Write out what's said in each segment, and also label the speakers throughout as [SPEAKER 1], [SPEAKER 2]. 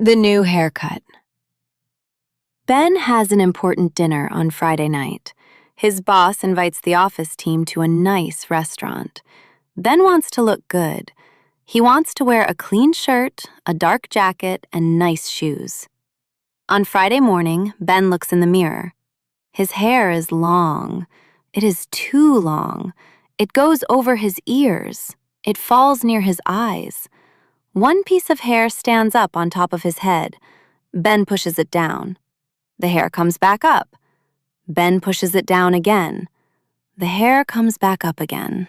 [SPEAKER 1] The new haircut. Ben has an important dinner on Friday night. His boss invites the office team to a nice restaurant. Ben wants to look good. He wants to wear a clean shirt, a dark jacket, and nice shoes. On Friday morning, Ben looks in the mirror. His hair is long. It is too long. It goes over his ears. It falls near his eyes. One piece of hair stands up on top of his head. Ben pushes it down. The hair comes back up. Ben pushes it down again. The hair comes back up again.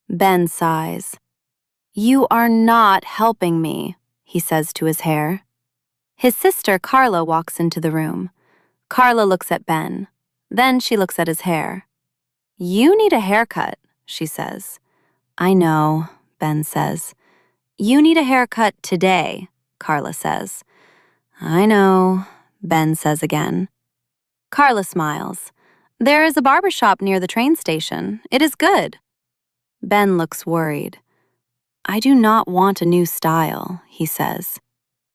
[SPEAKER 1] Ben sighs. "You are not helping me," he says to his hair. His sister Carla walks into the room. Carla looks at Ben. Then she looks at his hair. "You need a haircut," she says. "I know," Ben says. "You need a haircut today," Carla says. "I know," Ben says again. Carla smiles. "There is a barber shop near the train station. It is good." Ben looks worried. "I do not want a new style," he says.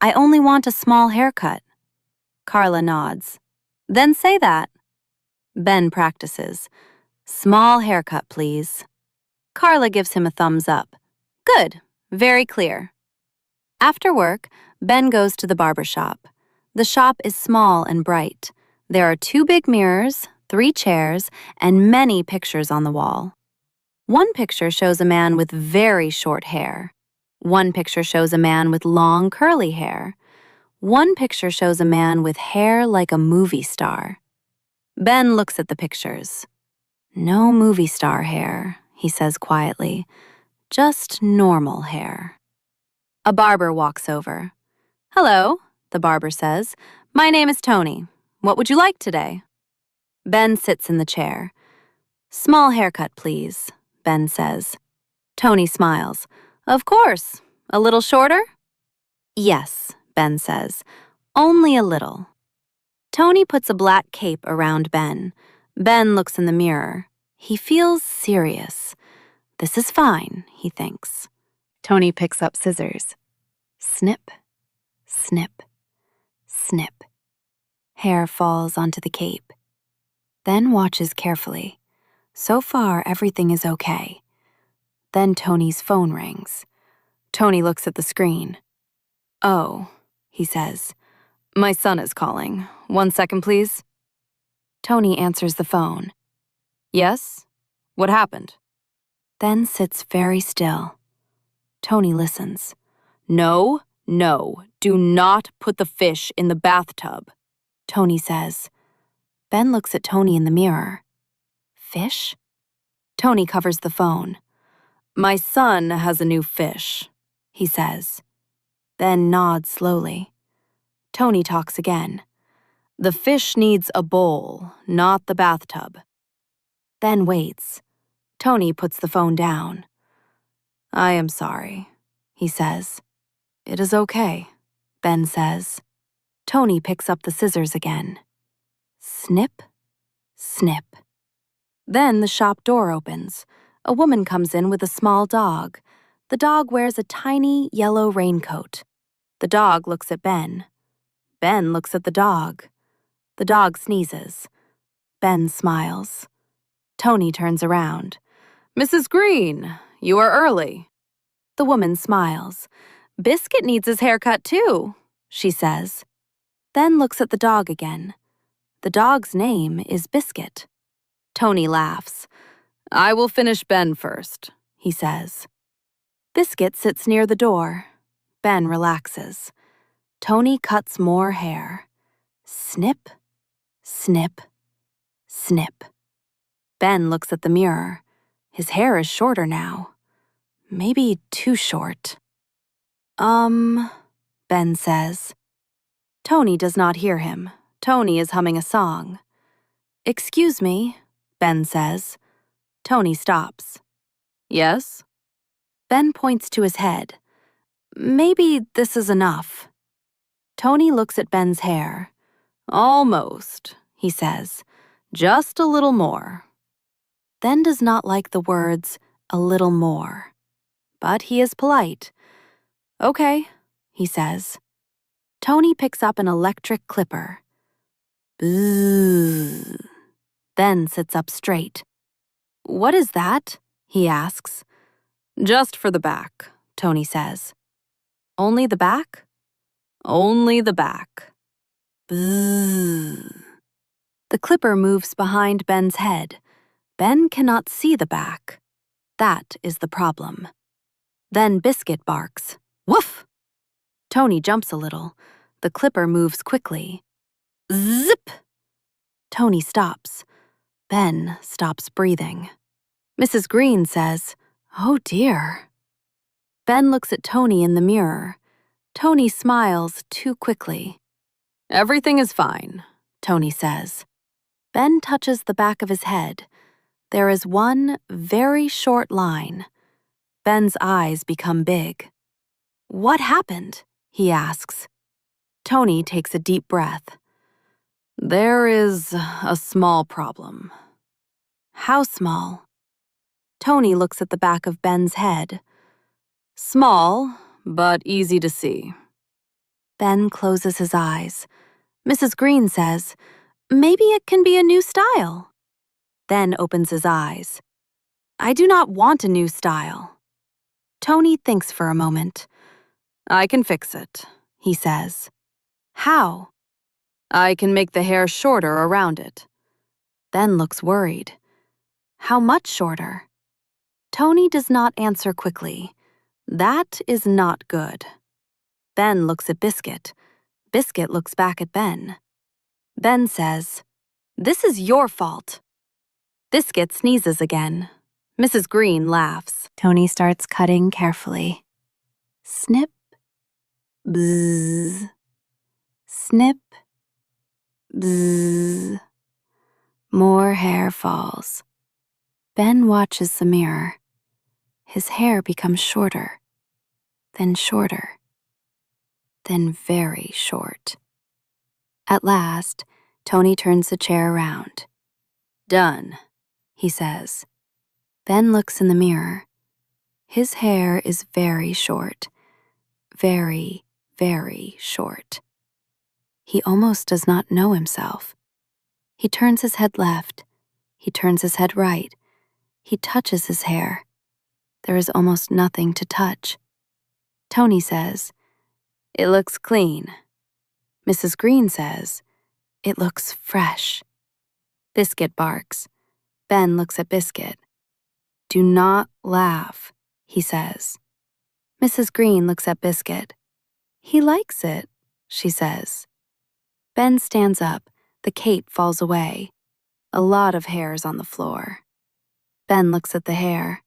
[SPEAKER 1] "I only want a small haircut." Carla nods. "Then say that." Ben practices. "Small haircut, please." Carla gives him a thumbs up. "Good. Very clear." After work, Ben goes to the barber shop. The shop is small and bright. There are 2 big mirrors, 3 chairs, and many pictures on the wall. One picture shows a man with very short hair. One picture shows a man with long curly hair. One picture shows a man with hair like a movie star. Ben looks at the pictures. "No movie star hair," he says quietly. "Just normal hair." A barber walks over. "Hello," the barber says. "My name is Tony. What would you like today?" Ben sits in the chair. "Small haircut, please," Ben says. Tony smiles. "Of course. A little shorter?" "Yes," Ben says. "Only a little." Tony puts a black cape around Ben. Ben looks in the mirror. He feels serious. This is fine, he thinks. Tony picks up scissors. Snip, snip, snip. Hair falls onto the cape. Then watches carefully. So far, everything is okay. Then Tony's phone rings. Tony looks at the screen. "Oh," he says. "My son is calling. 1 second, please." Tony answers the phone. "Yes? What happened?" Then sits very still. Tony listens. "No, no, do not put the fish in the bathtub," Tony says. Ben looks at Tony in the mirror. "Fish?" Tony covers the phone. "My son has a new fish," he says. Then nods slowly. Tony talks again. "The fish needs a bowl, not the bathtub." Then waits. Tony puts the phone down. "I am sorry," he says. "It is okay," Ben says. Tony picks up the scissors again. Snip, snip. Then the shop door opens. A woman comes in with a small dog. The dog wears a tiny yellow raincoat. The dog looks at Ben. Ben looks at the dog. The dog sneezes. Ben smiles. Tony turns around. "Mrs. Green, you are early." The woman smiles. "Biscuit needs his haircut too," she says. Then looks at the dog again. The dog's name is Biscuit. Tony laughs. "I will finish Ben first," he says. Biscuit sits near the door. Ben relaxes. Tony cuts more hair. Snip, snip, snip. Ben looks at the mirror. His hair is shorter now. Maybe too short. Ben says. Tony does not hear him. Tony is humming a song. "Excuse me," Ben says. Tony stops. "Yes?" Ben points to his head. "Maybe this is enough." Tony looks at Ben's hair. "Almost," he says. "Just a little more." Ben does not like the words, "a little more." But he is polite. "Okay," he says. Tony picks up an electric clipper. Bzzz. Ben sits up straight. "What is that?" he asks. "Just for the back," Tony says. "Only the back?" "Only the back." Bzzz. The clipper moves behind Ben's head. Ben cannot see the back. That is the problem. Then Biscuit barks. "Woof!" Tony jumps a little. The clipper moves quickly. Zip! Tony stops. Ben stops breathing. Mrs. Green says, "Oh dear." Ben looks at Tony in the mirror. Tony smiles too quickly. "Everything is fine," Tony says. Ben touches the back of his head. There is one very short line. Ben's eyes become big. "What happened?" he asks. Tony takes a deep breath. "There is a small problem." "How small?" Tony looks at the back of Ben's head. "Small, but easy to see." Ben closes his eyes. Mrs. Green says, "Maybe it can be a new style." Ben opens his eyes. "I do not want a new style." Tony thinks for a moment. "I can fix it," he says. "How?" "I can make the hair shorter around it." Ben looks worried. "How much shorter?" Tony does not answer quickly. That is not good. Ben looks at Biscuit. Biscuit looks back at Ben. Ben says, "This is your fault." Biscuit sneezes again. Mrs. Green laughs. Tony starts cutting carefully. Snip. Bzzz. Snip. Bzzz. More hair falls. Ben watches the mirror. His hair becomes shorter, then shorter, then very short. At last, Tony turns the chair around. "Done," he says. Ben looks in the mirror. His hair is very short. Very, very short. He almost does not know himself. He turns his head left. He turns his head right. He touches his hair. There is almost nothing to touch. Tony says, "It looks clean." Mrs. Green says, "It looks fresh." Biscuit barks. Ben looks at Biscuit. "Do not laugh," he says. Mrs. Green looks at Biscuit. "He likes it," she says. Ben stands up. The cape falls away. A lot of hair is on the floor. Ben looks at the hair.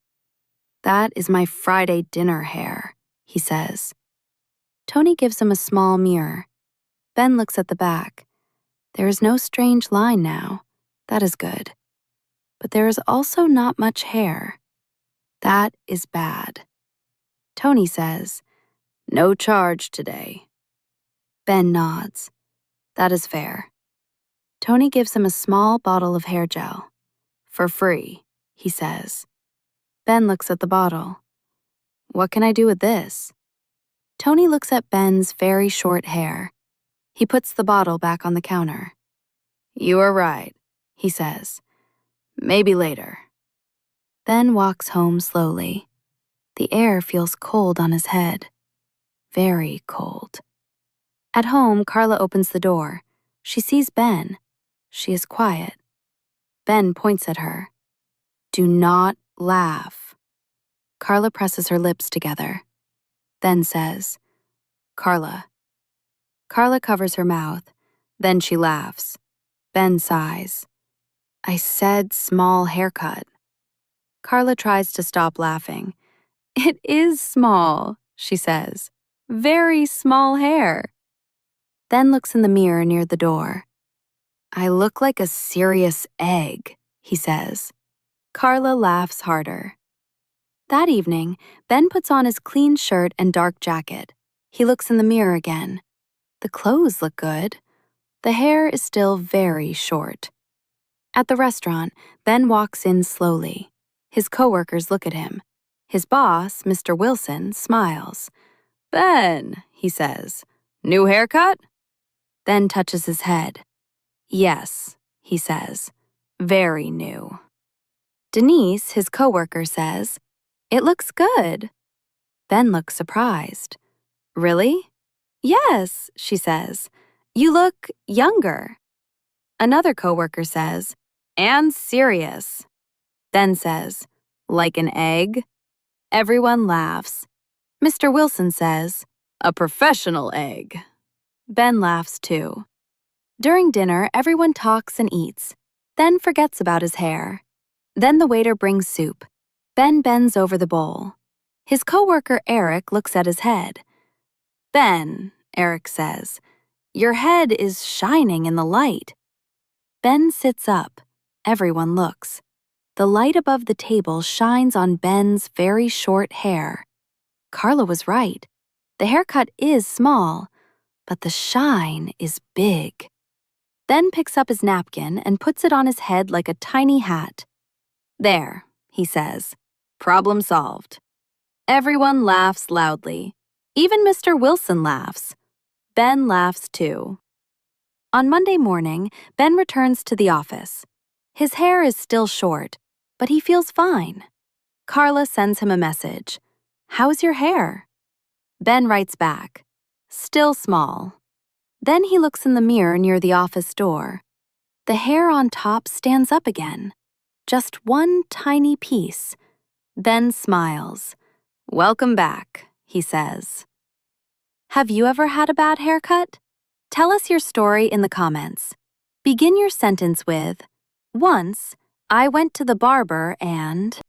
[SPEAKER 1] "That is my Friday dinner hair," he says. Tony gives him a small mirror. Ben looks at the back. There is no strange line now. That is good. But there is also not much hair. That is bad. Tony says, "No charge today." Ben nods. That is fair. Tony gives him a small bottle of hair gel. "For free," he says. Ben looks at the bottle. "What can I do with this?" Tony looks at Ben's very short hair. He puts the bottle back on the counter. "You are right," he says. "Maybe later." Ben walks home slowly. The air feels cold on his head. Very cold. At home, Carla opens the door. She sees Ben. She is quiet. Ben points at her. "Do not laugh." Carla presses her lips together. Then says, "Carla." Carla covers her mouth. Then she laughs. Ben sighs. "I said small haircut." Carla tries to stop laughing. "It is small," she says. "Very small hair." Then looks in the mirror near the door. "I look like a serious egg," he says. Carla laughs harder. That evening, Ben puts on his clean shirt and dark jacket. He looks in the mirror again. The clothes look good. The hair is still very short. At the restaurant, Ben walks in slowly. His coworkers look at him. His boss, Mr. Wilson, smiles. "Ben," he says, New haircut? Ben touches his head. Yes, he says. Very new. Denise, his coworker, says, It looks good. Ben looks surprised. Really? Yes, she says. You look younger. Another coworker says, and serious. Ben says, like an egg? Everyone laughs. Mr. Wilson says, a professional egg. Ben laughs too. During dinner, everyone talks and eats, then forgets about his hair. Then the waiter brings soup. Ben bends over the bowl. His coworker Eric looks at his head. Ben, Eric says, your head is shining in the light. Ben sits up. Everyone looks. The light above the table shines on Ben's very short hair. Carla was right. The haircut is small, but the shine is big. Ben picks up his napkin and puts it on his head like a tiny hat. There, he says. Problem solved. Everyone laughs loudly. Even Mr. Wilson laughs. Ben laughs too. On Monday morning, Ben returns to the office. His hair is still short, but he feels fine. Carla sends him a message. How's your hair? Ben writes back. Still small. Then he looks in the mirror near the office door. The hair on top stands up again. Just one tiny piece. Ben smiles. Welcome back, he says. Have you ever had a bad haircut? Tell us your story in the comments. Begin your sentence with, Once, I went to the barber and...